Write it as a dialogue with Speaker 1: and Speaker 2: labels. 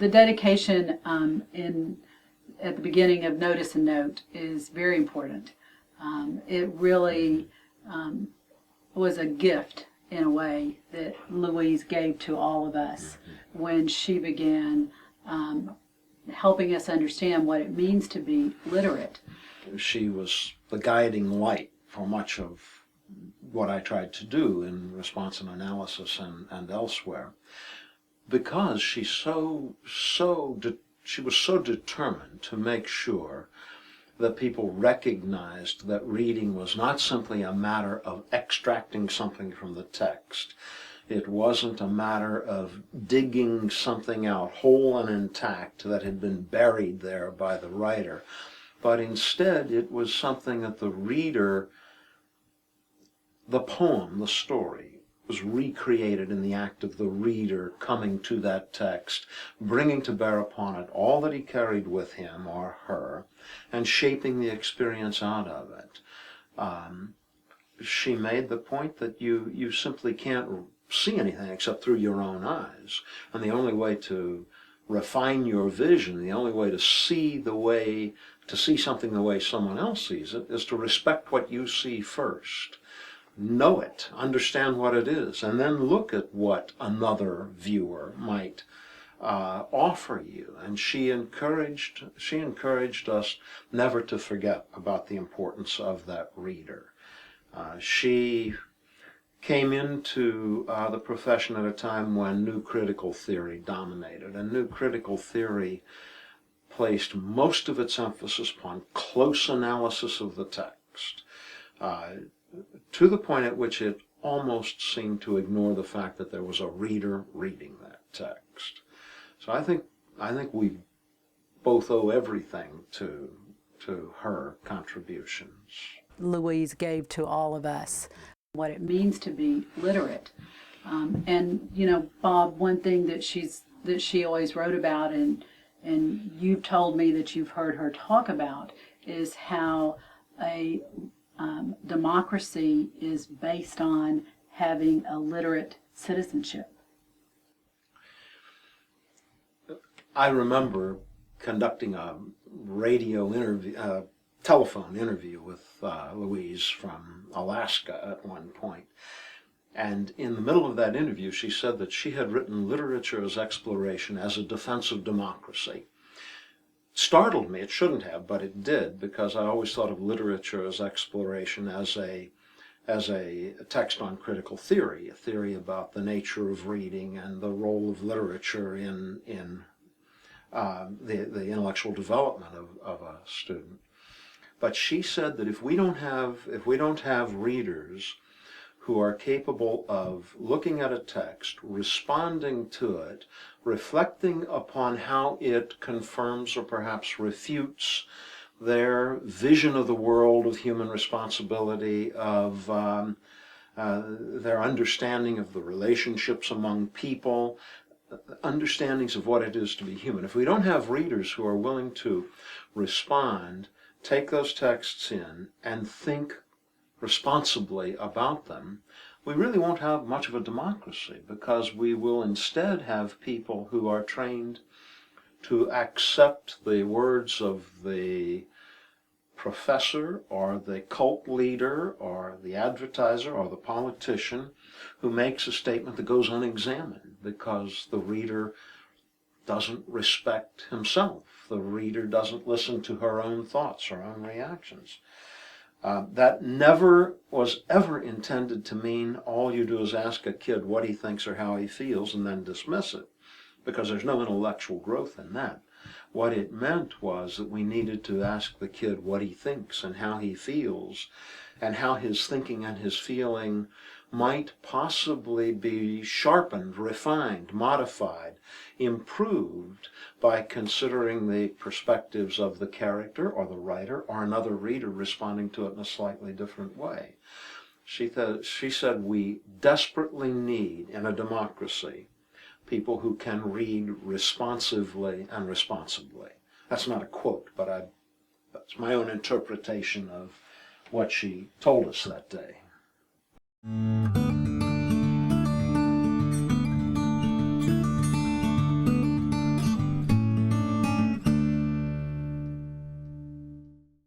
Speaker 1: the dedication at the beginning of Notice and Note is very important. It really was a gift in a way that Louise gave to all of us when she began helping us understand what it means to be literate.
Speaker 2: She was the guiding light for much of what I tried to do in response and analysis and elsewhere, because she was so determined to make sure that people recognized that reading was not simply a matter of extracting something from the text. It wasn't a matter of digging something out whole and intact that had been buried there by the writer, but instead it was something that the reader, the poem, the story, was recreated in the act of the reader coming to that text, bringing to bear upon it all that he carried with him or her, and shaping the experience out of it. She made the point that you simply can't see anything except through your own eyes, and the only way to refine your vision, the only way to see something the way someone else sees it, is to respect what you see first. Know it, understand what it is, and then look at what another viewer might offer you. And she encouraged us never to forget about the importance of that reader. She came into the profession at a time when New Critical Theory dominated, and New Critical Theory placed most of its emphasis upon close analysis of the text, to the point at which it almost seemed to ignore the fact that there was a reader reading that text. So I think we both owe everything to her contributions.
Speaker 1: Louise gave to all of us what it means to be literate. And you know, Bob, one thing that she always wrote about, and you've told me that you've heard her talk about, is how a democracy is based on having a literate citizenship.
Speaker 2: I remember conducting a telephone interview with Louise from Alaska at one point. And in the middle of that interview, she said that she had written Literature as Exploration as a defense of democracy. Startled me. It shouldn't have, but it did, because I always thought of literature as exploration as a text on critical theory, a theory about the nature of reading and the role of literature in the intellectual development of a student. But she said that if we don't have readers who are capable of looking at a text, responding to it, reflecting upon how it confirms or perhaps refutes their vision of the world, of human responsibility, of their understanding of the relationships among people, understandings of what it is to be human. If we don't have readers who are willing to respond, take those texts in, and think responsibly about them, we really won't have much of a democracy, because we will instead have people who are trained to accept the words of the professor or the cult leader or the advertiser or the politician who makes a statement that goes unexamined, because the reader doesn't respect himself. The reader doesn't listen to her own thoughts, her own reactions. That never was ever intended to mean all you do is ask a kid what he thinks or how he feels and then dismiss it, because there's no intellectual growth in that. What it meant was that we needed to ask the kid what he thinks and how he feels, and how his thinking and his feeling might possibly be sharpened, refined, modified, improved by considering the perspectives of the character or the writer or another reader responding to it in a slightly different way. She said we desperately need, in a democracy, people who can read responsively and responsibly. That's not a quote, but that's my own interpretation of what she told us that day.